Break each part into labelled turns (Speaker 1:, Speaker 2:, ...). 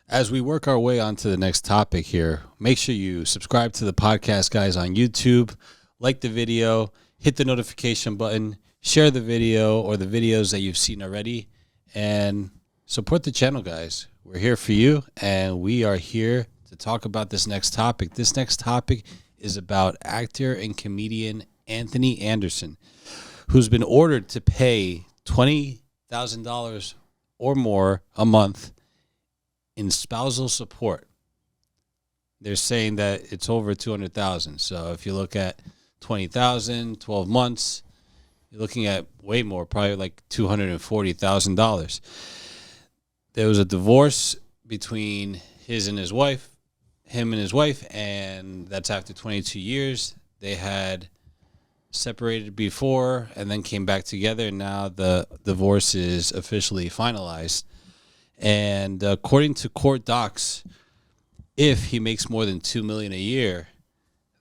Speaker 1: As we work our way on to the next topic here, make sure you subscribe to the podcast, guys, on YouTube, like the video, hit the notification button, share the video or the videos that you've seen already, and support the channel, guys. We're here for you, and we are here to talk about this next topic. This next topic is about actor and comedian Anthony Anderson, who's been ordered to pay $20,000 or more a month in spousal support. They're saying that it's over 200,000. So if you look at 20,000, 12 months, you're looking at way more, probably like $240,000. There was a divorce between him and his wife, and that's after 22 years. They had separated before and then came back together, and now the divorce is officially finalized. And according to court docs, if he makes more than $2 million a year,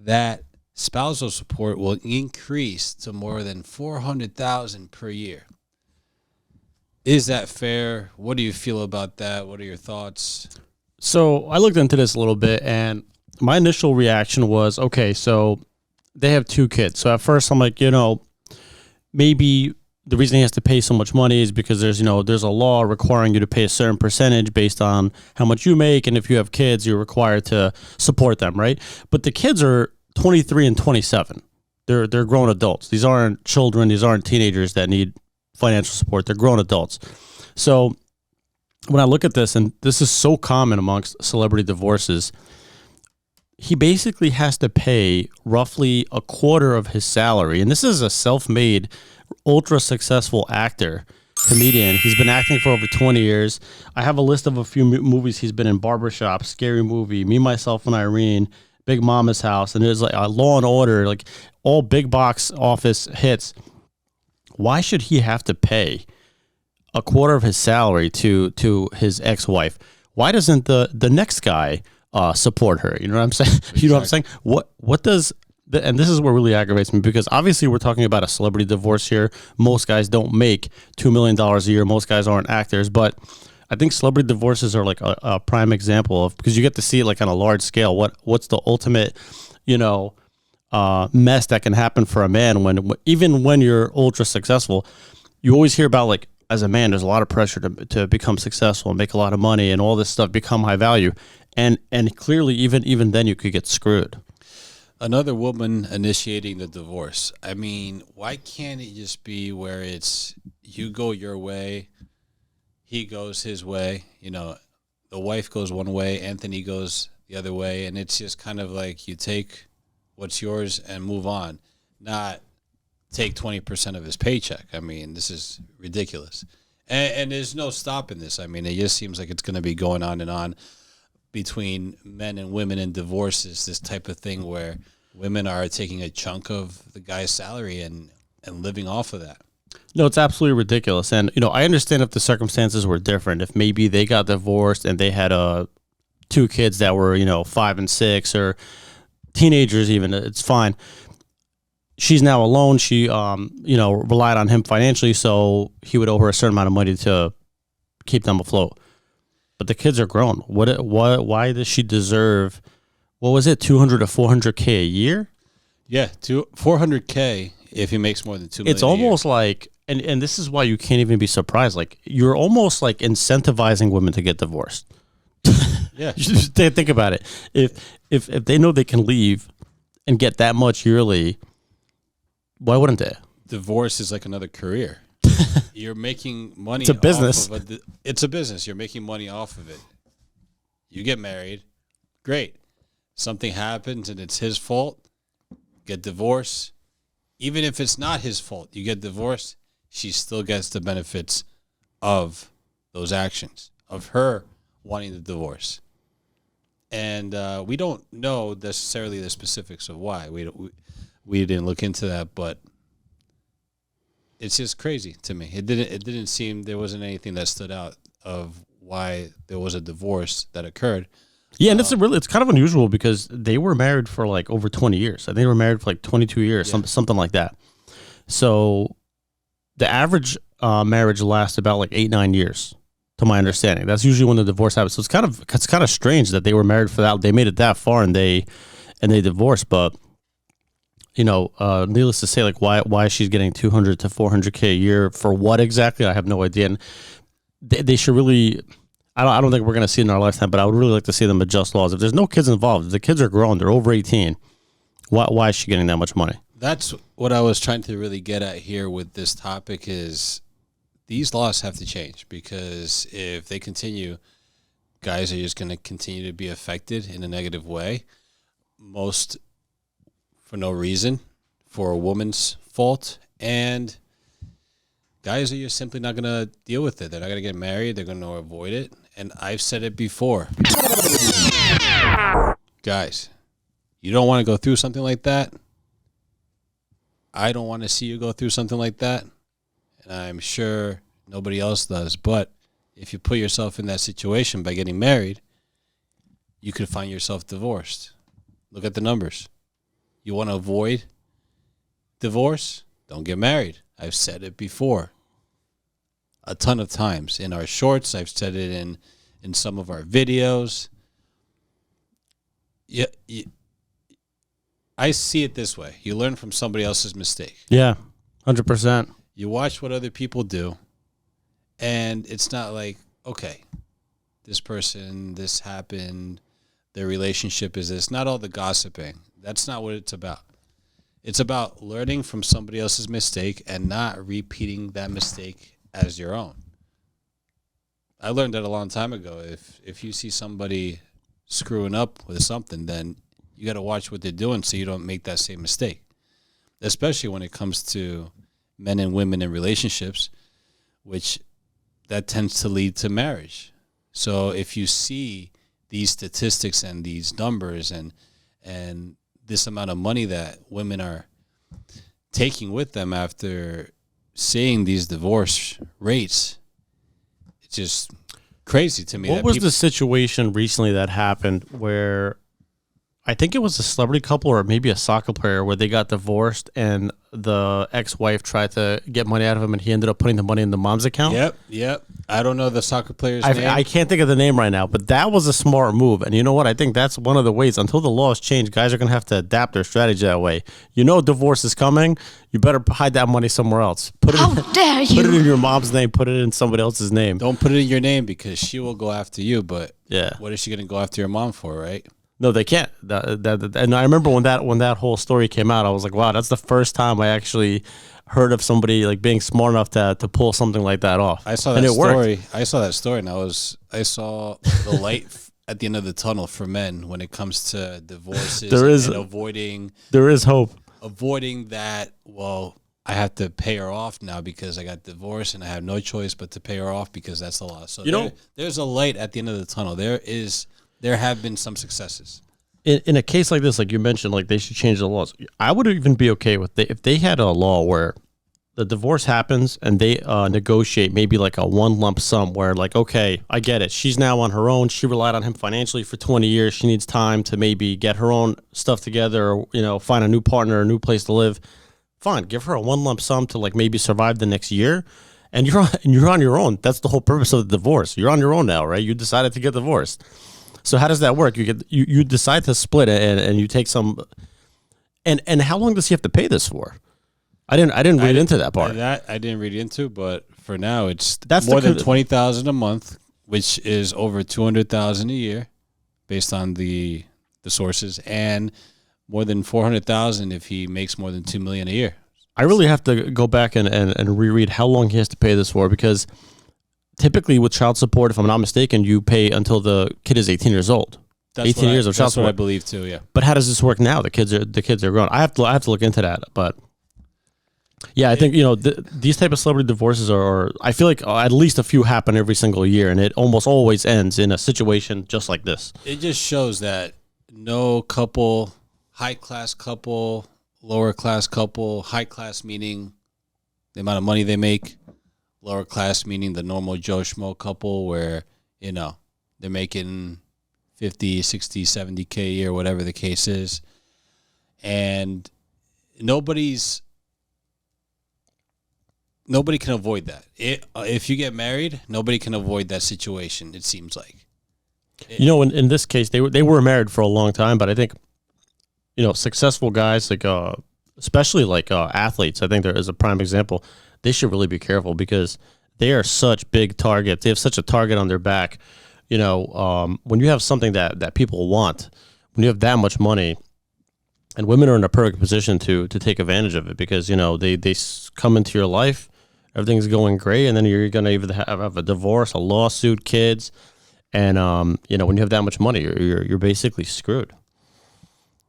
Speaker 1: that spousal support will increase to more than $400,000 per year. Is that fair? What do you feel about that? What are your thoughts?
Speaker 2: So I looked into this a little bit, and my initial reaction was, okay, so they have 2 kids. So at first I'm like, maybe the reason he has to pay so much money is because there's a law requiring you to pay a certain percentage based on how much you make. And if you have kids, you're required to support them, right? But the kids are 23 and 27. They're grown adults. These aren't children. These aren't teenagers that need financial support. They're grown adults. So when I look at this, and this is so common amongst celebrity divorces, he basically has to pay roughly a quarter of his salary. And this is a self-made, ultra successful actor, comedian. He's been acting for over 20 years. I have a list of a few movies he's been in: Barbershop, Scary Movie, Me, Myself, and Irene, Big Mama's House, and there's like a Law and Order, like all big box office hits. Why should he have to pay a quarter of his salary to his ex-wife? Why doesn't the next guy support her? You know what I'm saying? Exactly. You know what I'm saying? What does and this is what really aggravates me, because obviously we're talking about a celebrity divorce here. Most guys don't make $2 million a year. Most guys aren't actors, but I think celebrity divorces are like a prime example of, because you get to see it like on a large scale. What's the ultimate, mess that can happen for a man even when you're ultra successful. You always hear about, like, as a man, there's a lot of pressure to become successful and make a lot of money and all this stuff, become high value. And clearly even then you could get screwed.
Speaker 1: Another woman initiating the divorce. I mean, why can't it just be where it's you go your way, he goes his way, the wife goes one way, Anthony goes the other way, and it's just kind of like you take what's yours and move on, not take 20% of his paycheck. I mean, this is ridiculous. And there's no stopping this. I mean, it just seems like it's going to be going on and on between men and women in divorces, this type of thing where women are taking a chunk of the guy's salary and living off of that.
Speaker 2: No, it's absolutely ridiculous. And, I understand if the circumstances were different, if maybe they got divorced and they had 2 kids that were, 5 and 6 or teenagers even, it's fine. She's now alone. She, relied on him financially, so he would owe her a certain amount of money to keep them afloat. But the kids are grown. Why does she deserve, what was it, $200 to $400K a year?
Speaker 1: Yeah, $400K if he makes more than $2 million.
Speaker 2: It's almost like, and this is why you can't even be surprised. Like, you're almost like incentivizing women to get divorced.
Speaker 1: Yeah,
Speaker 2: just think about it. If they know they can leave and get that much yearly, why wouldn't they?
Speaker 1: Divorce is like another career. You're making money.
Speaker 2: It's a business.
Speaker 1: It's a business. You're making money off of it. You get married, great. Something happens and it's his fault. Get divorced. Even if it's not his fault, you get divorced. She still gets the benefits of those actions, of her wanting the divorce. And we don't know necessarily the specifics of why. We didn't look into that, but it's just crazy to me. It didn't seem there wasn't anything that stood out of why there was a divorce that occurred.
Speaker 2: Yeah, and it's kind of unusual because they were married for like over 20 years. I think they were married for like 22 years, something like that. So the average marriage lasts about like 8-9 years. to my understanding. That's usually when the divorce happens. So it's kind of strange that they were married for that. They made it that far and they divorced. But needless to say, like why she's getting 200 to 400K a year for what exactly? I have no idea. And they should really. I don't think we're going to see it in our lifetime, but I would really like to see them adjust laws. If there's no kids involved, if the kids are grown, they're over 18. Why is she getting that much money?
Speaker 1: That's what I was trying to really get at here with this topic is these laws have to change, because if they continue, guys are just going to continue to be affected in a negative way, most for no reason, for a woman's fault, and guys are just simply not going to deal with it. They're not going to get married. They're going to avoid it. And I've said it before. Guys, you don't want to go through something like that. I don't want to see you go through something like that. And I'm sure nobody else does. But if you put yourself in that situation by getting married, you could find yourself divorced. Look at the numbers. You want to avoid divorce? Don't get married. I've said it before a ton of times in our shorts. I've said it in some of our videos. Yeah, I see it this way. You learn from somebody else's mistake.
Speaker 2: Yeah, 100%.
Speaker 1: You watch what other people do, and it's not like, okay, this person, this happened, their relationship is this. Not all the gossiping. That's not what it's about. It's about learning from somebody else's mistake and not repeating that mistake as your own. I learned that a long time ago. If you see somebody screwing up with something, then you got to watch what they're doing so you don't make that same mistake, especially when it comes to men and women in relationships, which that tends to lead to marriage. So if you see these statistics and these numbers and this amount of money that women are taking with them after seeing these divorce rates, it's just crazy to me.
Speaker 2: What was the situation recently that happened where I think it was a celebrity couple or maybe a soccer player where they got divorced and the ex-wife tried to get money out of him and he ended up putting the money in the mom's account?
Speaker 1: Yep. I don't know the soccer player's name.
Speaker 2: I can't think of the name right now, but that was a smart move. And you know what? I think that's one of the ways. Until the laws change, guys are going to have to adapt their strategy that way. You know divorce is coming. You better hide that money somewhere else.
Speaker 3: How dare you?
Speaker 2: Put it in your mom's name. Put it in somebody else's name.
Speaker 1: Don't put it in your name because she will go after you. But
Speaker 2: yeah,
Speaker 1: what is she going to go after your mom for, right?
Speaker 2: No, they can't. And I remember when that whole story came out, I was like, wow, that's the first time I actually heard of somebody like being smart enough to pull something like that off.
Speaker 1: I saw that story. I saw that story, and I saw the light at the end of the tunnel for men when it comes to divorces and avoiding.
Speaker 2: There is hope.
Speaker 1: Avoiding that. Well, I have to pay her off now because I got divorced, and I have no choice but to pay her off because that's the law. So there's a light at the end of the tunnel. There have been some successes.
Speaker 2: In a case like this, like you mentioned, like they should change the laws. I would even be okay with if they had a law where the divorce happens and they negotiate maybe like a one lump sum where like, okay, I get it. She's now on her own. She relied on him financially for 20 years. She needs time to maybe get her own stuff together or, find a new partner, a new place to live. Fine. Give her a one lump sum to like maybe survive the next year. And you're on your own. That's the whole purpose of the divorce. You're on your own now, right? You decided to get divorced. So how does that work? You decide to split it and you take some, and how long does he have to pay this for? I didn't read into that part.
Speaker 1: That I didn't read into, but for now that's more than $20,000 a month, which is over $200,000 a year, based on the sources, and more than $400,000 if he makes more than $2 million a year.
Speaker 2: I really have to go back and reread how long he has to pay this for, because typically with child support, if I'm not mistaken, you pay until the kid is 18 years old.
Speaker 1: That's
Speaker 2: 18 years of child support.
Speaker 1: That's what I believe too. Yeah.
Speaker 2: But how does this work now? The kids are grown. I have to look into that. But yeah, I think these type of celebrity divorces are. I feel like at least a few happen every single year, and it almost always ends in a situation just like this.
Speaker 1: It just shows that no couple, high class couple, lower class couple, high class meaning the amount of money they make. Lower class meaning the normal Joe Schmo couple where, they're making 50, 60, 70K a year, whatever the case is. And nobody's nobody can avoid that. If you get married, nobody can avoid that situation. It seems like.
Speaker 2: You know, in this case, they were married for a long time, but I think, you know, successful guys like especially like athletes, I think there is a prime example. They should really be careful because they are such big targets. They have such a target on their back. You know, when you have something that people want, when you have that much money, and women are in a perfect position to take advantage of it because, you know, they come into your life, everything's going great, and then you're going to either have a divorce, a lawsuit, kids, and you know, when you have that much money, you're basically screwed.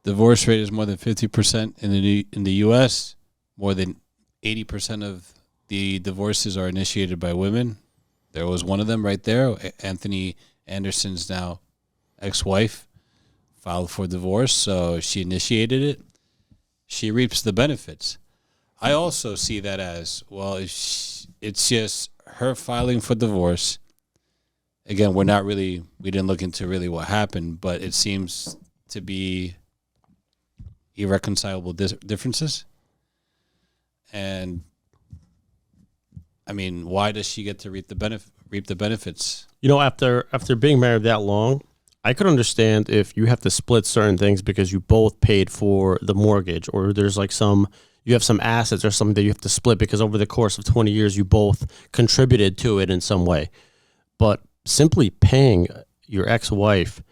Speaker 1: Divorce rate is more than 50% in the U.S. More than 80% of the divorces are initiated by women. There was one of them right there. Anthony Anderson's now ex-wife filed for divorce, so she initiated it. She reaps the benefits. I also see that as, well, it's just her filing for divorce. Again, we didn't look into really what happened, but it seems to be irreconcilable differences. And I mean, why does she get to reap the benefits?
Speaker 2: You know, after being married that long, I could understand if you have to split certain things because you both paid for the mortgage, or there's like you have some assets or something that you have to split because over the course of 20 years you both contributed to it in some way. But simply paying your ex-wife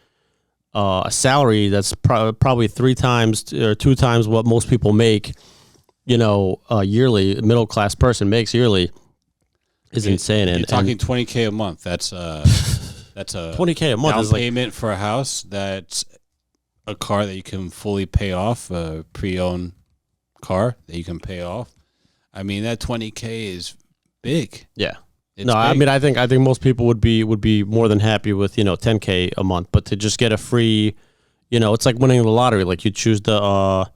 Speaker 2: a salary that's probably 3 times or 2 times what most people make, you know, yearly, a middle-class person makes yearly, is insane.
Speaker 1: You're talking $20K a month. That's a
Speaker 2: $20K a month
Speaker 1: down
Speaker 2: is like
Speaker 1: payment for a house. That's a car that you can fully pay off, a pre-owned car that you can pay off. I mean, that $20K is big.
Speaker 2: Yeah.
Speaker 1: It's
Speaker 2: no,
Speaker 1: big.
Speaker 2: I mean, I think most people would be more than happy with, you know, $10K a month, but to just get a free, you know, it's like winning the lottery. Like you choose the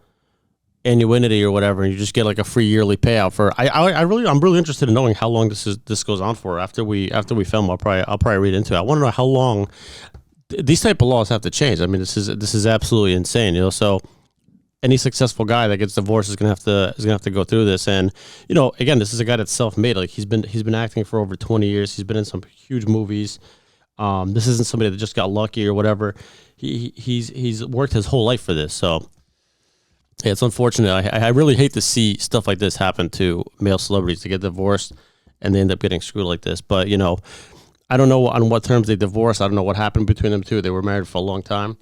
Speaker 2: annuity or whatever, and you just get like a free yearly payout for. I'm really interested in knowing how long this goes on for. After we film, I'll probably read into it. I want to know how long these type of laws have to change. I mean, this is absolutely insane, you know. So any successful guy that gets divorced is gonna have to go through this. And you know, again, this is a guy that's self-made. Like he's been acting for over 20 years. He's been in some huge movies. This isn't somebody that just got lucky or whatever. He's worked his whole life for this. So yeah, it's unfortunate. I really hate to see stuff like this happen to male celebrities, to get divorced and they end up getting screwed like this. But you know, I don't know on what terms they divorced. I don't know what happened between them two. They were married for a long time.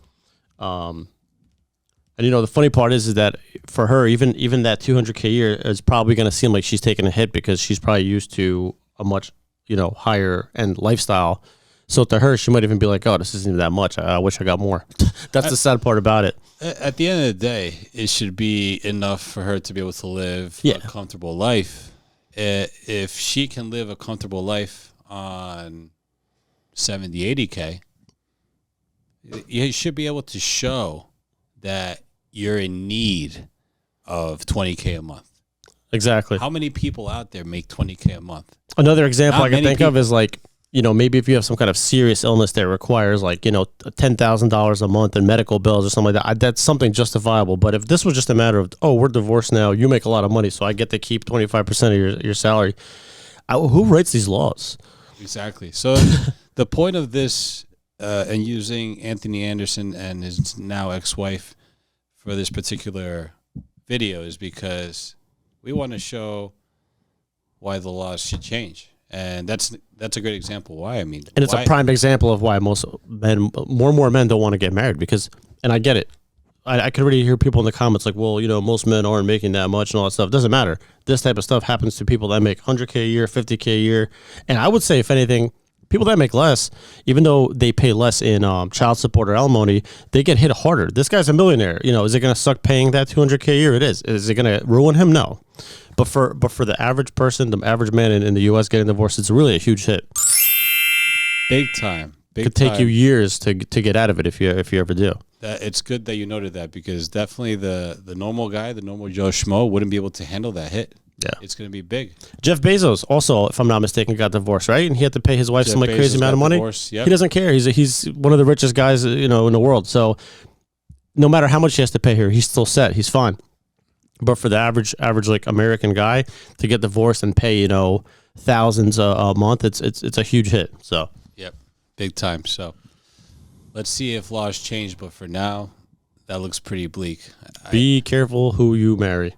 Speaker 2: And you know, the funny part is that for her, even that $200K a year is probably going to seem like she's taking a hit because she's probably used to a much, you know, higher end lifestyle. So to her, she might even be like, "Oh, this isn't even that much. I wish I got more." That's the sad part about it.
Speaker 1: At the end of the day, it should be enough for her to be able to live a comfortable life. If she can live a comfortable life on 70, 80K, you should be able to show that you're in need of 20K a month.
Speaker 2: Exactly.
Speaker 1: How many people out there make 20K a month?
Speaker 2: Another example I can think of is like, you know, maybe if you have some kind of serious illness that requires like, you know, $10,000 a month in medical bills or something like that, that's something justifiable. But if this was just a matter of, oh, we're divorced now, you make a lot of money, so I get to keep 25% of your salary, who writes these laws?
Speaker 1: Exactly. So the point of this and using Anthony Anderson and his now ex-wife for this particular video is because we want to show why the laws should change. And that's a great example why. I mean,
Speaker 2: and it's a prime example of why more and more men don't want to get married because, and I get it. I could already hear people in the comments like, well, you know, most men aren't making that much and all that stuff. It doesn't matter. This type of stuff happens to people that make 100K a year, 50K a year. And I would say, if anything, people that make less, even though they pay less in child support or alimony, they get hit harder. This guy's a millionaire. You know, is it going to suck paying that $200K a year? It is. Is it going to ruin him? No. But for the average person, the average man in the U.S. getting divorced, it's really a huge hit.
Speaker 1: Big time.
Speaker 2: It could take you years to get out of it if you ever do.
Speaker 1: It's good that you noted that because definitely the normal guy, the normal Joe Schmo, wouldn't be able to handle that hit. Yeah, it's going to be big.
Speaker 2: Jeff Bezos also, if I'm not mistaken, got divorced, right? And he had to pay his wife some like crazy amount of money. Yep. He doesn't care. He's one of the richest guys, you know, in the world. So no matter how much he has to pay her, he's still set. He's fine. But for the average like American guy to get divorced and pay, you know, thousands a month, it's a huge hit. So
Speaker 1: Yep, big time. So let's see if laws change, but for now, that looks pretty bleak.
Speaker 2: be careful who you marry.